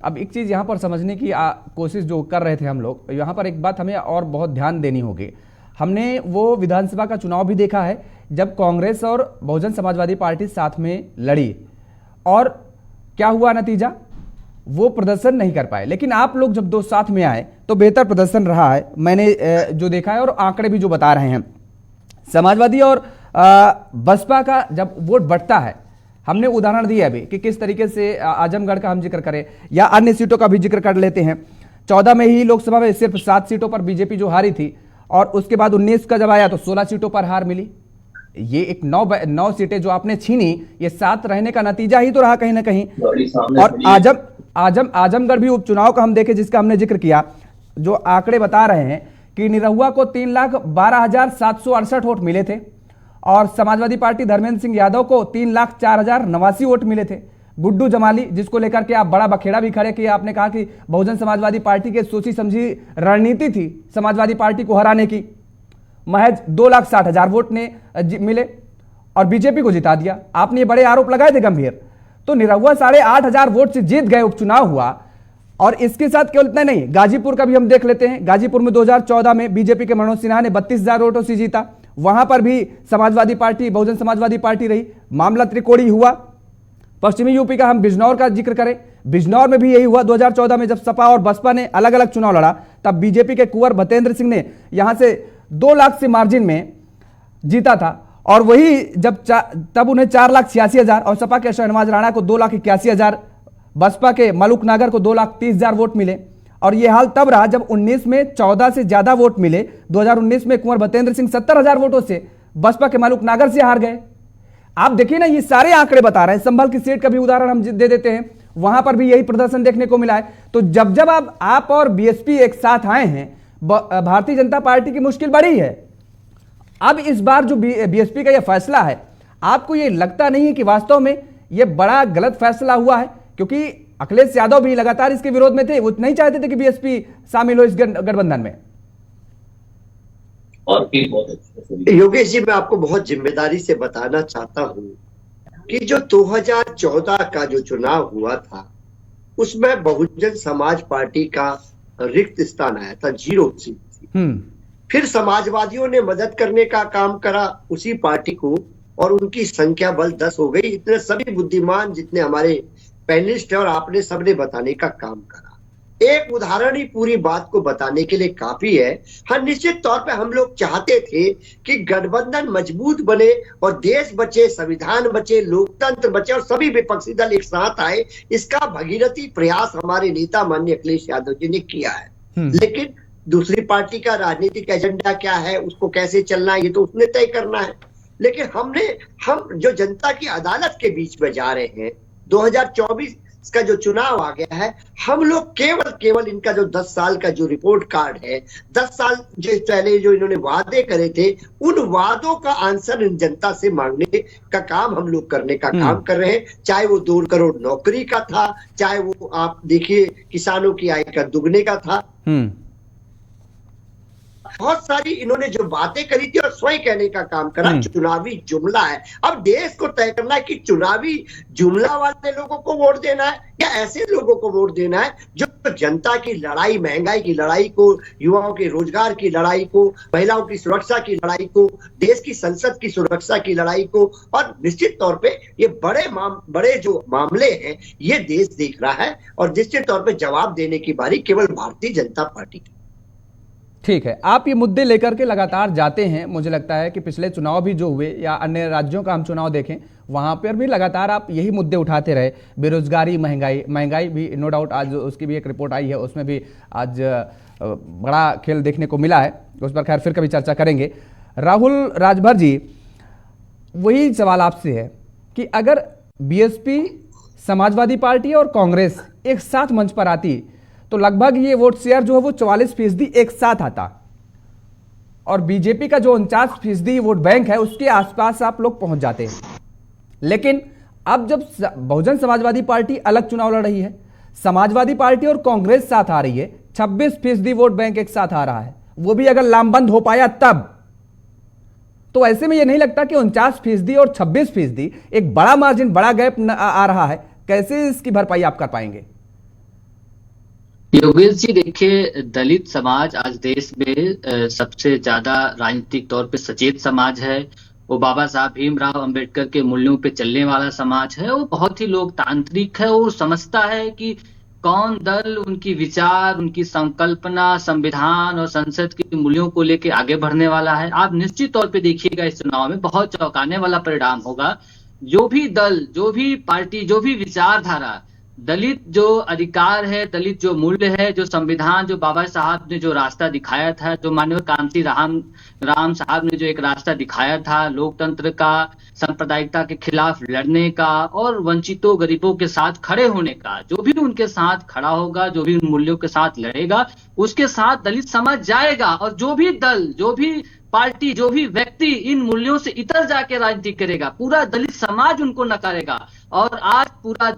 अब एक चीज यहां पर समझने की कोशिश जो कर रहे थे हम लोग, यहां पर एक बात हमें और बहुत ध्यान देनी होगी। हमने वो विधानसभा का चुनाव भी देखा है जब कांग्रेस और बहुजन समाजवादी पार्टी साथ में लड़ी, और क्या हुआ नतीजा, वो प्रदर्शन नहीं कर पाए। लेकिन आप लोग जब दो साथ में आए तो बेहतर प्रदर्शन रहा है, मैंने जो देखा है और आंकड़े भी जो बता रहे हैं। समाजवादी और बसपा का जब वोट बढ़ता है, हमने उदाहरण दिया अभी कि किस तरीके से आजमगढ़ का हम जिक्र करें या अन्य सीटों का भी जिक्र कर लेते हैं। 14 में ही लोकसभा में सिर्फ 7 सीटों पर बीजेपी जो हारी थी, और उसके बाद 19 का जब आया तो 16 सीटों पर हार मिली। ये एक 9 सीटें जो आपने छीनी, ये 7 रहने का नतीजा ही तो रहा कहीं ना कहीं। और आजमगढ़ भी उपचुनाव का हम देखें जिसका हमने जिक्र किया, जो आंकड़े बता रहे हैं कि निरहुआ को 3,12,768 वोट मिले थे और समाजवादी पार्टी धर्मेंद्र सिंह यादव को 3,04,089 वोट मिले थे। गुड्डू जमाली, जिसको लेकर के आप बड़ा बखेड़ा भी खड़े किए, आपने कहा कि बहुजन समाजवादी पार्टी के सोची समझी रणनीति थी समाजवादी पार्टी को हराने की, महज 2,60,000 वोट ने मिले और बीजेपी को जिता दिया। आपने ये बड़े आरोप लगाए थे गंभीर। तो निरहुआ 8,500 वोट से जीत गए, उपचुनाव हुआ। और इसके साथ केवल इतना नहीं, गाजीपुर का भी हम देख लेते हैं। गाजीपुर में 2014 में बीजेपी के मनोज सिन्हा ने 32,000 वोटों से जीता, वहां पर भी समाजवादी पार्टी, बहुजन समाजवादी पार्टी रही। मामला त्रिकोणीय हुआ। पश्चिमी यूपी का हम बिजनौर का जिक्र करें, बिजनौर में भी यही हुआ। 2014 में जब सपा और बसपा ने अलग अलग चुनाव लड़ा, तब बीजेपी के कुंवर भतेंद्र सिंह ने यहां से 2 लाख से मार्जिन में जीता था, और वही जब तब उन्हें 4,86,000 और सपा के शहनवाज राणा को 2,81,000, बसपा के मलुक नागर को 2,30,000 वोट मिले। और ये हाल तब रहा जब 19 में 14 से ज्यादा वोट मिले। 2019 में कुंवर भतेंद्र सिंह 70,000 वोटों से बसपा के मालूक नागर से हार गए। आप देखिए ना, ये सारे आंकड़े बता रहे हैं। संभल की सीट का भी उदाहरण हम दे देते हैं, वहां पर भी यही प्रदर्शन देखने को मिला है। तो जब जब आप और बीएसपी एक साथ आए हैं, भारतीय जनता पार्टी की मुश्किल बढ़ी है। अब इस बार जो बीएसपी का यह फैसला है, आपको ये लगता नहीं है कि वास्तव में यह बड़ा गलत फैसला हुआ है? क्योंकि अखिलेश यादव भी लगातार इसके विरोध में थे, वो नहीं चाहते थे कि बीएसपी शामिल हो इस गठबंधन में। और योगेश जी, मैं आपको बहुत जिम्मेदारी से बताना चाहता हूं कि जो 2014 का जो चुनाव हुआ था, उसमें बहुजन समाज पार्टी का रिक्त स्थान आया था, 0 सीट थी। फिर समाजवादियों ने मदद करने का काम करा उसी पार्टी को, और उनकी संख्या बल 10 हो गई। इतने सभी बुद्धिमान जितने हमारे पैनलिस्ट है और आपने सबने बताने का काम करा। एक उदाहरण ही पूरी बात को बताने के लिए काफी है। हाँ, निश्चित तौर पे हम लोग चाहते थे कि गठबंधन मजबूत बने और देश बचे, संविधान बचे, लोकतंत्र बचे और सभी विपक्षी दल एक साथ आए। इसका भगीरथी प्रयास हमारे नेता माननीय अखिलेश यादव जी ने किया है। लेकिन दूसरी पार्टी का राजनीतिक एजेंडा क्या है, उसको कैसे चलना है, ये तो उसने तय करना है। लेकिन हम जो जनता की अदालत के बीच में जा रहे हैं, 2024 का जो चुनाव आ गया है, हम लोग केवल इनका जो 10 साल का जो रिपोर्ट कार्ड है, 10 साल जो पहले जो इन्होंने वादे करे थे, उन वादों का आंसर इन जनता से मांगने का काम हम लोग करने का काम कर रहे हैं। चाहे वो 2 करोड़ नौकरी का था, चाहे वो आप देखिए किसानों की आय का दुगने का था। बहुत सारी इन्होंने जो बातें करी थी और स्वयं कहने का काम करा। चुनावी जुमला है। अब देश को तय करना है कि चुनावी जुमला वाले लोगों को वोट देना है या ऐसे लोगों को वोट देना है जो जनता की लड़ाई, महंगाई की लड़ाई को, युवाओं के रोजगार की लड़ाई को, महिलाओं की सुरक्षा की लड़ाई को, देश की संसद की सुरक्षा की लड़ाई को, और निश्चित तौर पे ये बड़े जो मामले हैं ये देश देख रहा है और निश्चित तौर पे जवाब देने की बारी केवल भारतीय जनता पार्टी की। ठीक है, आप ये मुद्दे लेकर के लगातार जाते हैं। मुझे लगता है कि पिछले चुनाव भी जो हुए या अन्य राज्यों का हम चुनाव देखें, वहां पर भी लगातार आप यही मुद्दे उठाते रहे। बेरोजगारी, महंगाई भी नो डाउट आज उसकी भी एक रिपोर्ट आई है, उसमें भी आज बड़ा खेल देखने को मिला है। उस पर खैर फिर कभी चर्चा करेंगे। राहुल राजभर जी, वही सवाल आपसे है कि अगर बीएसपी, समाजवादी पार्टी और कांग्रेस एक साथ मंच पर आती तो लगभग ये वोट शेयर जो है वो 44% एक साथ आता, और बीजेपी का जो 49% वोट बैंक है उसके आसपास आप लोग पहुंच जाते हैं। लेकिन अब जब बहुजन समाजवादी पार्टी अलग चुनाव लड़ रही है, समाजवादी पार्टी और कांग्रेस साथ आ रही है, 26% वोट बैंक एक साथ आ रहा है, वो भी अगर लामबंद हो पाया तब, तो ऐसे में ये नहीं लगता कि 49% और 26% एक बड़ा मार्जिन, बड़ा गैप आ रहा है? कैसे इसकी भरपाई आप कर पाएंगे? योगेश जी, देखिए, दलित समाज आज देश में सबसे ज्यादा राजनीतिक तौर पे सचेत समाज है। वो बाबा साहब भीमराव अंबेडकर के मूल्यों पे चलने वाला समाज है। वो बहुत ही लोकतांत्रिक है। वो समझता है कि कौन दल उनकी विचार, उनकी संकल्पना, संविधान और संसद के मूल्यों को लेके आगे बढ़ने वाला है। आप निश्चित तौर पे देखिएगा इस चुनाव में बहुत चौंकाने वाला परिणाम होगा। जो भी दल, जो भी पार्टी, जो भी विचारधारा, दलित जो अधिकार है, दलित जो मूल्य है, जो संविधान, जो बाबा साहब ने जो रास्ता दिखाया था, जो माननीय कांति राम साहब ने जो एक रास्ता दिखाया था लोकतंत्र का, सांप्रदायिकता के खिलाफ लड़ने का और वंचितों, गरीबों के साथ खड़े होने का, जो भी उनके साथ खड़ा होगा, जो भी उन मूल्यों के साथ लड़ेगा, उसके साथ दलित समाज जाएगा। और जो भी दल, जो भी पार्टी, जो भी व्यक्ति इन मूल्यों से इतर जाके राजनीति करेगा, पूरा दलित समाज उनको नकारेगा। और आज पूरा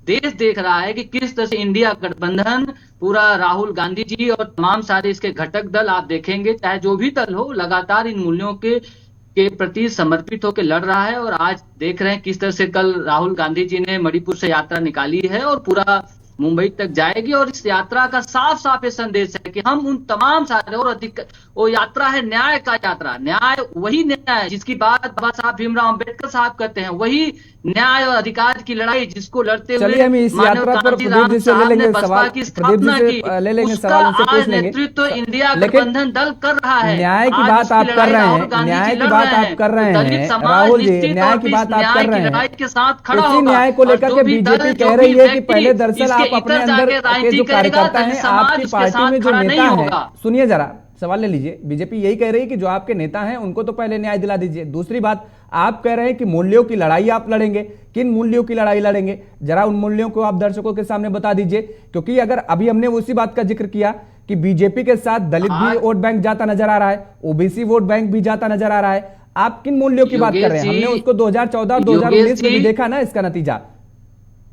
देश देख रहा है कि किस तरह से इंडिया गठबंधन, पूरा राहुल गांधी जी और तमाम सारे इसके घटक दल, आप देखेंगे चाहे जो भी दल हो, लगातार इन मूल्यों के प्रति समर्पित होकर लड़ रहा है। और आज देख रहे हैं किस तरह से कल राहुल गांधी जी ने मणिपुर से यात्रा निकाली है और पूरा मुंबई तक जाएगी। और इस यात्रा का साफ साफ ये संदेश है कि हम उन तमाम सारे, और अधिक वो यात्रा है न्याय का यात्रा। न्याय वही न्याय जिसकी बात बाबा साहब भीमराव अंबेडकर साहब करते हैं, वही न्याय और अधिकार की लड़ाई जिसको लड़ते हुए माननीय कांति राम साहब ने बसपा की स्थापना की, उसका आज नेतृत्व इंडिया गठबंधन दल कर रहा है। न्याय की बात आप कर रहे हैं, न्याय की बात आप कर रहे हैं राहुल जी, न्याय की बात आप कर रहे हैं, के साथ खड़ा इसी न्याय को लेकर के बीजेपी कह रही है कि पहले दरअसल आप आप अपने अंदर के जो कार्यकर्ता हैं, आपकी पार्टी में जो नेता हैं, सुनिए जरा, सवाल ले लीजिए। बीजेपी यही कह रही है कि जो आपके नेता हैं उनको तो पहले न्याय दिला दीजिए। दूसरी बात, आप कह रहे हैं कि मूल्यों की लड़ाई आप लड़ेंगे। किन मूल्यों की लड़ाई लड़ेंगे? जरा उन मूल्यों को आप दर्शकों के सामने बता दीजिए, क्योंकि अगर अभी हमने उसी बात का जिक्र किया कि बीजेपी के साथ दलित भी वोट बैंक जाता नजर आ रहा है, ओबीसी वोट बैंक भी जाता नजर आ रहा है। आप किन मूल्यों की बात कर रहे हैं? हमने उसको 2014 और 2019 में भी देखा ना, इसका नतीजा।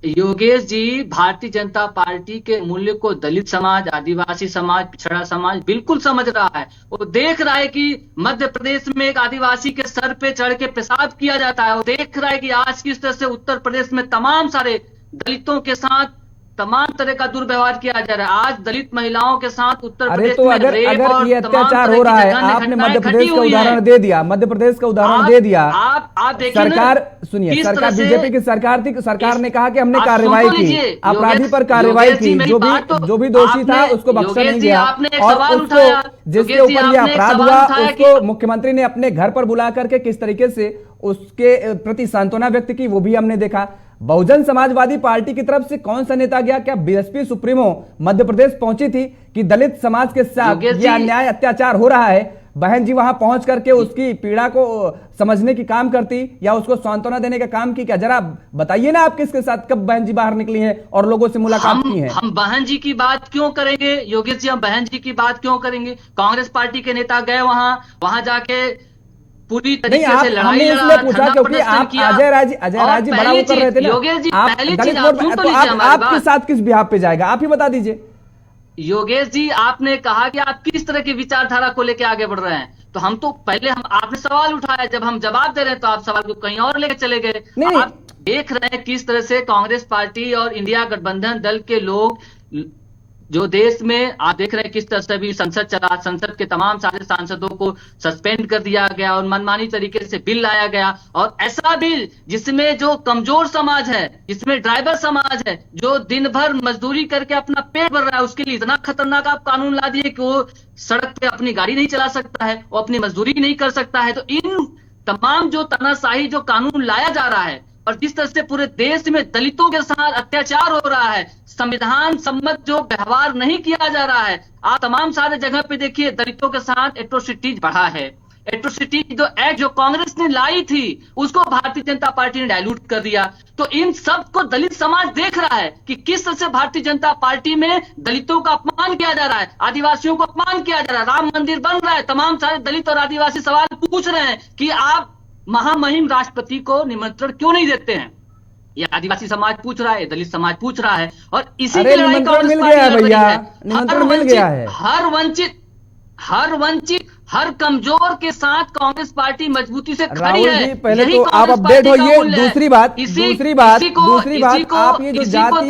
योगेश जी, भारतीय जनता पार्टी के मूल्य को दलित समाज, आदिवासी समाज, पिछड़ा समाज बिल्कुल समझ रहा है। वो देख रहा है कि मध्य प्रदेश में एक आदिवासी के सर पे चढ़ के पेशाब किया जाता है। वो देख रहा है कि आज किस तरह से उत्तर प्रदेश में तमाम सारे दलितों के साथ तमाम तरह का दुर्व्यवहार किया जा रहा है। आज दलित महिलाओं के साथ उत्तर प्रदेश तो अगर ये अत्याचार हो रहा है, आपने मध्य प्रदेश का उदाहरण दे दिया, मध्य प्रदेश का उदाहरण दे दिया। आप देखिए, सरकार सुनिए, सरकार बीजेपी की सरकार थी, सरकार ने कहा कि हमने कार्रवाई की, अपराधी पर कार्रवाई की, जो भी दोषी था उसको बख्शा नहीं गया, और उसको जिसके ऊपर ये अपराध हुआ उसको मुख्यमंत्री ने अपने घर पर बुला करके किस तरीके से उसके प्रति सांत्वना व्यक्त की, वो भी हमने देखा। बहुजन समाजवादी पार्टी की तरफ से कौन सा नेता गया? क्या बीएसपी सुप्रीमो मध्य प्रदेश पहुंची थी कि दलित समाज के साथ यह अन्याय अत्याचार हो रहा है, बहन जी वहां पहुंच करके उसकी पीड़ा को समझने की काम करती या उसको सांत्वना देने का काम की? क्या जरा बताइए ना, आप किसके साथ कब बहन जी बाहर निकली हैं और लोगों से मुलाकात की है? हम बहन जी की बात क्यों करेंगे योगेश जी? हम बहन जी की बात क्यों करेंगे? कांग्रेस पार्टी के नेता गए वहां जाके पूरी तरीके से लड़ाई इसलिए पूछा क्योंकि आप अजय राय जी बड़ा वो कर रहे थे ना। योगेश जी, पहली चीज आपके साथ किस बिहार पे जाएगा, आप ही बता दीजिए। योगेश जी, आपने कहा कि आप किस तरह की विचारधारा को लेकर आगे बढ़ रहे हैं, तो हम तो पहले आपने सवाल उठाया, जब हम जवाब दे रहे हैं तो आप सवाल को कहीं और लेकर चले गए। आप देख रहे हैं किस तरह से कांग्रेस पार्टी और इंडिया गठबंधन दल के लोग जो देश में आप देख रहे हैं किस तरह से भी संसद चला, संसद के तमाम सारे सांसदों को सस्पेंड कर दिया गया और मनमानी तरीके से बिल लाया गया, और ऐसा बिल जिसमें जो कमजोर समाज है, जिसमें ड्राइवर समाज है, जो दिन भर मजदूरी करके अपना पेट भर रहा है, उसके लिए इतना खतरनाक आप कानून ला दिए कि वो सड़क पे अपनी गाड़ी नहीं चला सकता है, वो अपनी मजदूरी नहीं कर सकता है। तो इन तमाम जो तानाशाही जो कानून लाया जा रहा है और जिस तरह से पूरे देश में दलितों के साथ अत्याचार हो रहा है, संविधान सम्मत जो व्यवहार नहीं किया जा रहा है, आप तमाम सारे जगह पे देखिए दलितों के साथ एट्रोसिटीज बढ़ा है। एट्रोसिटीज जो एक्ट जो कांग्रेस ने लाई थी उसको भारतीय जनता पार्टी ने डायलूट कर दिया। तो इन सब को दलित समाज देख रहा है कि किस तरह से भारतीय जनता पार्टी में दलितों का अपमान किया जा रहा है, आदिवासियों को अपमान किया जा रहा है, राम मंदिर बन रहा है, तमाम सारे दलित और आदिवासी सवाल पूछ रहे हैं कि आप महामहिम राष्ट्रपति को निमंत्रण क्यों नहीं देते हैं? ये आदिवासी समाज पूछ रहा है, दलित समाज पूछ रहा है, और इसी की लड़ाई कांग्रेस पार्टी लड़ रही है। हर वंचित हर कमजोर के साथ कांग्रेस पार्टी मजबूती से खड़ी है। पहले तो आप अपडेट होइए। दूसरी बात आप ये जो जाति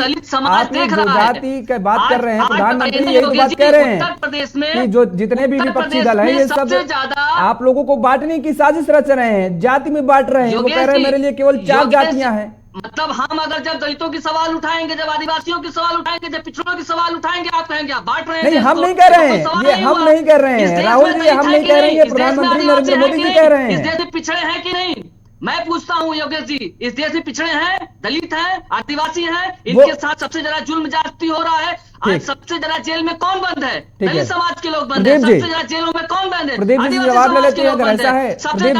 की बात कर रहे हैं, प्रधानमंत्री यही बात कह रहे हैं उत्तर प्रदेश में कि जो जितने भी विपक्षी दल हैं ये सब आप लोगों को बांटने की साजिश रच रहे हैं, जाति में बांट रहे हैं। वो कह रहे हैं मेरे लिए केवल 4 जातियां हैं। मतलब हम अगर जब दलितों की सवाल उठाएंगे, जब आदिवासियों की सवाल उठाएंगे, जब पिछड़ों की सवाल उठाएंगे, आप कहेंगे आप बांट रहे हैं। नहीं, हम नहीं कह रहे हैं, ये हम नहीं कह रहे हैं राहुल जी, हम नहीं कह रहे हैं, प्रधानमंत्री नरेंद्र मोदी जी कह रहे हैं। इस देश में पिछड़े हैं कि नहीं? मैं पूछता हूं योगेश जी, इस देश में पिछड़े हैं, दलित हैं, आदिवासी हैं, इनके साथ सबसे ज्यादा जुल्म ज्यादती हो रहा है। आज सबसे ज्यादा जेल में कौन बंद है? दलित समाज के लोग बंद हैं। सबसे ज्यादा जेलों में कौन बंद है? प्रदीप जी जवाब ले लेते हैं अगर ऐसा है। प्रदीप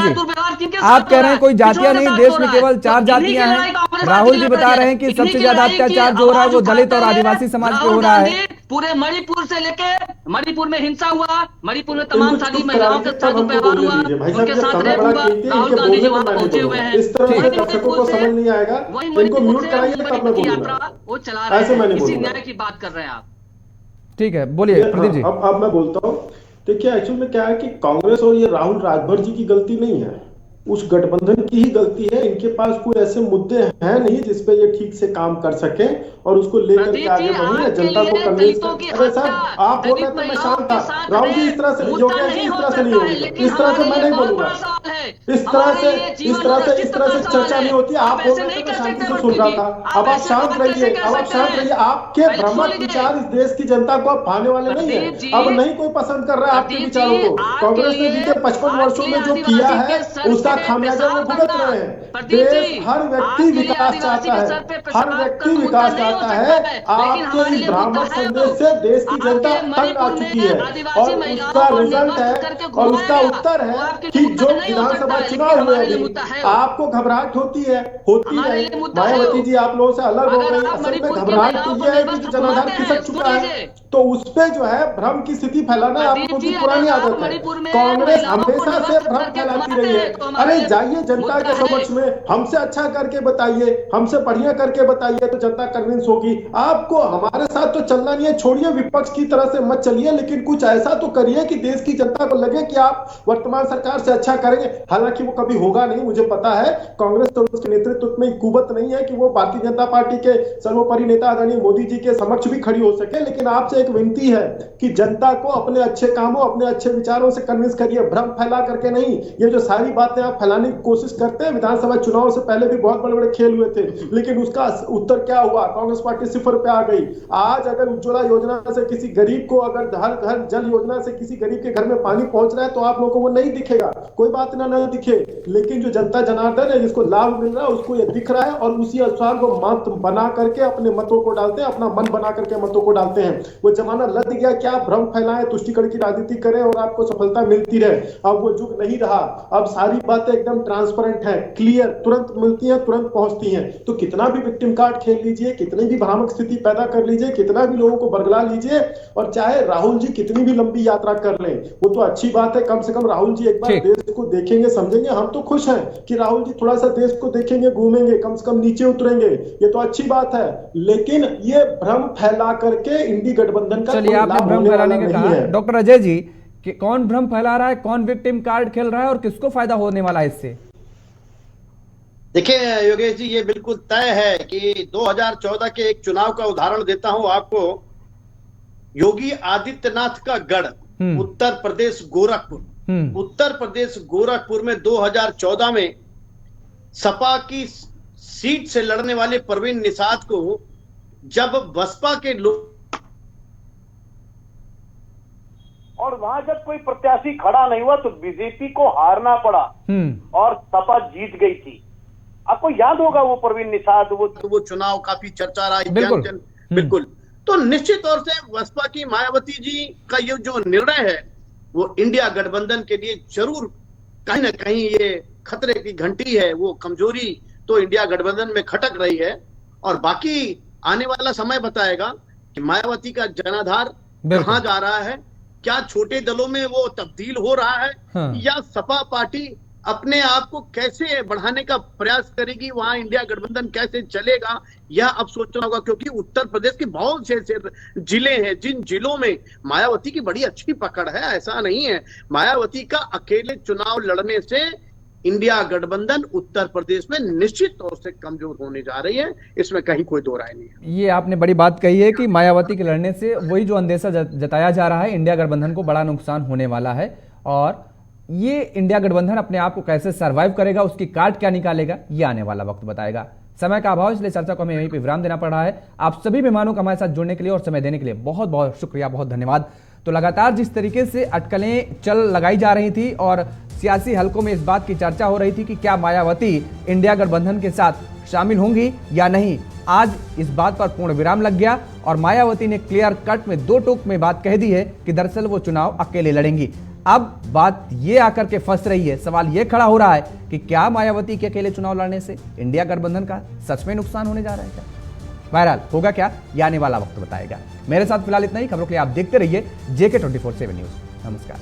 जी आप कह रहे हैं कोई जातियां नहीं, देश में केवल 4 जातियां हैं। राहुल जी बता रहे हैं कि सबसे ज्यादा अत्याचार जो हो रहा है वो दलित और आदिवासी समाज पे हो रहा है। पूरे मणिपुर से लेके मणिपुर में हिंसा हुआ, मणिपुर में तमाम सारी महिलाओं के साथ व्यवहार हुआ, उनके साथ रेप हुआ, राहुल गांधी जी वहां पहुंचे हुए हैं। दर्शकों को समझ नहीं आएगा, इनको म्यूट कराइए तब मैं बोलूंगा। यात्रा वो चला रहे हैं, इसी न्याय की बात कर रहे हैं आप। ठीक है, बोलिए प्रदीप जी। अब मैं बोलता हूँ। देखिए एक्चुअल में क्या है कि कांग्रेस और ये राहुल राजभर जी की गलती नहीं है, उस गठबंधन की ही गलती है। इनके पास कोई ऐसे मुद्दे हैं नहीं जिसपे ये ठीक से काम कर सके और उसको लेकर के आगे बढ़े, जनता को कन्विंस करें। अरे साहब आप बोल रहे थे मैं शांत था, राहुल जी इस तरह से योगेश जी इस तरह से नहीं होगी, इस तरह से मैं नहीं बोलूंगा। इस तरह से चर्चा नहीं होती। आप बोल रहे थे मैं शांति से सुन रहा था, अब आप शांत रहिए, आपके भ्रमक विचार इस देश की जनता को अब भाने वाले नहीं है। अब नहीं कोई पसंद कर रहा है आपके विचारों को। कांग्रेस ने बीते 55 वर्षों में जो किया है उसका खामियाजा वो भुगत रहे हैं। देश हर व्यक्ति विकास चाहता है, हर व्यक्ति विकास चाहता है। आपके इस भ्रामक संदेश से देश की जनता तंग आ चुकी है और उसका रिजल्ट है और उसका उत्तर है कि जो विधानसभा चुनाव हुए अभी आपको घबराहट होती है मायावती जी आप लोगों से अलग हो गई। असल में घबराहट तो यह है कि जनाधार खिसक चुका है, तो उस पे जो है भ्रम की स्थिति फैलाना आप लोगों की पुरानी आदत है। कांग्रेस हमेशा से भ्रम फैलाती रही है। अरे जाइए जनता के समक्ष में हमसे अच्छा करके बताइए, हमसे बढ़िया करके बताइए तो जनता कन्विंस होगी। आपको हमारे साथ तो चलना नहीं है, छोड़िए विपक्ष की तरह से मत चलिए, लेकिन कुछ ऐसा तो करिए कि देश की जनता को लगे कि आप वर्तमान सरकार से अच्छा करेंगे। हालांकि वो कभी होगा नहीं, मुझे पता है। कांग्रेस तो उसके नेतृत्व में कुवत नहीं है कि वो भारतीय जनता पार्टी के सर्वोपरि नेता आदरणीय मोदी जी के समक्ष भी खड़ी हो सके, लेकिन आपसे एक विनती है कि जनता को अपने अच्छे कामों, अपने अच्छे विचारों से कन्विंस करिए, भ्रम फैला करके नहीं। ये जो सारी बातें आप फैलाने की कोशिश करते हैं, विधानसभा चुनाव से पहले भी बहुत बड़े बड़े खेल हुए थे, लेकिन उसका उत्तर क्या हुआ? कांग्रेस पार्टी सिफर पे आ गई। आज अगर उज्ज्वला योजना से किसी गरीब को, अगर हर घर जल योजना से किसी गरीब के घर में पानी पहुंच रहा है तो आप लोगों को वो नहीं दिखेगा, कोई बात ना दिखे, लेकिन जो जनता जनार्दन है जिसको लाभ मिल रहा है उसको ये दिख रहा है और उसी अनुसार वो मत बना करके अपने मतों को डालते हैं, अपना मन बना करके मतों को डालते हैं। वो जमाना लद गया कि आप भ्रम फैलाएं, तुष्टिकरण की राजनीति करें और आपको सफलता मिलती रहे। अब वो युग नहीं रहा। अब सारी बातें एकदम ट्रांसपेरेंट है, क्लियर, तुरंत मिलती हैं, तुरंत पहुंचती हैं। तो कितना भी विक्टिम कार्ड खेल लीजिए, कितनी भी भ्रामक स्थिति पैदा कर लीजिए, कितना भी लोगों को बरगला लीजिए, और चाहे राहुल जी कितनी भी लंबी यात्रा कर लें, वो तो अच्छी बात है। कम से कम राहुल जी एक बार देश को देखेंगे, समझेंगे। हम तो खुश हैं कि राहुल जी थोड़ा सा देश को देखेंगे, घूमेंगे, कम से कम नीचे उतरेंगे, ये तो अच्छी बात है। लेकिन ये भ्रम फैला करके इंडी गठबंधन का चलिए आपने भ्रम फैलाने का कहा, डॉक्टर अजय जी कि कौन भ्रम फैला रहा है, कौन विक्टिम कार्ड खेल रहा है और किसको फायदा होने वाला है इससे? देखिए योगेश जी, ये बिल्कुल तय है कि 2014 के एक चुनाव का उदाहरण देता हूं आपको। योगी आदित्यनाथ का गढ़ उत्तर प्रदेश गोरखपुर, उत्तर प्रदेश गोरखपुर में 2014 में सपा की सीट से लड़ने वाले परवीन निषाद को जब बसपा के लोग और वहां जब कोई प्रत्याशी खड़ा नहीं हुआ तो बीजेपी को हारना पड़ा और सपा जीत गई थी। आपको याद होगा वो परवीन निषाद, वो चुनाव काफी चर्चा रहा। बिल्कुल। तो निश्चित तौर से बसपा की मायावती जी का ये जो निर्णय है वो इंडिया गठबंधन के लिए जरूर कहीं ना कहीं ये खतरे की घंटी है। वो कमजोरी तो इंडिया गठबंधन में खटक रही है और बाकी आने वाला समय बताएगा कि मायावती का जनाधार कहां जा रहा है, क्या छोटे दलों में वो तब्दील हो रहा है या सपा पार्टी अपने आप को कैसे बढ़ाने का प्रयास करेगी, वहां इंडिया गठबंधन कैसे चलेगा, यह अब सोचना होगा। क्योंकि उत्तर प्रदेश के बहुत से जिले हैं जिन जिलों में मायावती की बड़ी अच्छी पकड़ है। ऐसा नहीं है, मायावती का अकेले चुनाव लड़ने से इंडिया गठबंधन उत्तर प्रदेश में निश्चित तौर से कमजोर होने जा रही है, इसमें कहीं कोई दो राय नहीं है। ये आपने बड़ी बात कही है कि मायावती के लड़ने से वही जो अंदेशा जताया जा रहा है, इंडिया गठबंधन को बड़ा नुकसान होने वाला है और ये इंडिया गठबंधन अपने आप को कैसे सरवाइव करेगा, उसकी काट क्या निकालेगा, ये आने वाला वक्त बताएगा। समय का अभाव, इसलिए चर्चा को हमें यहीं पे विराम देना पड़ रहा है। आप सभी मेहमानों का हमारे साथ जुड़ने के लिए और समय देने के लिए बहुत बहुत शुक्रिया, बहुत धन्यवाद। तो लगातार जिस तरीके से अटकलें लगाई जा रही थी और सियासी हलकों में इस बात की चर्चा हो रही थी कि क्या मायावती इंडिया गठबंधन के साथ शामिल होंगी या नहीं, आज इस बात पर पूर्ण विराम लग गया और मायावती ने क्लियर कट में दो टूक में बात कह दी है कि दरअसल वो चुनाव अकेले लड़ेंगी। अब बात ये आकर के फंस रही है, सवाल ये खड़ा हो रहा है कि क्या मायावती के अकेले चुनाव लड़ने से इंडिया गठबंधन का सच में नुकसान होने जा रहा है क्या? बहरहाल होगा क्या, ये आने वाला वक्त बताएगा। मेरे साथ फिलहाल इतना ही। खबरों के लिए आप देखते रहिए JK 24/7 न्यूज। नमस्कार।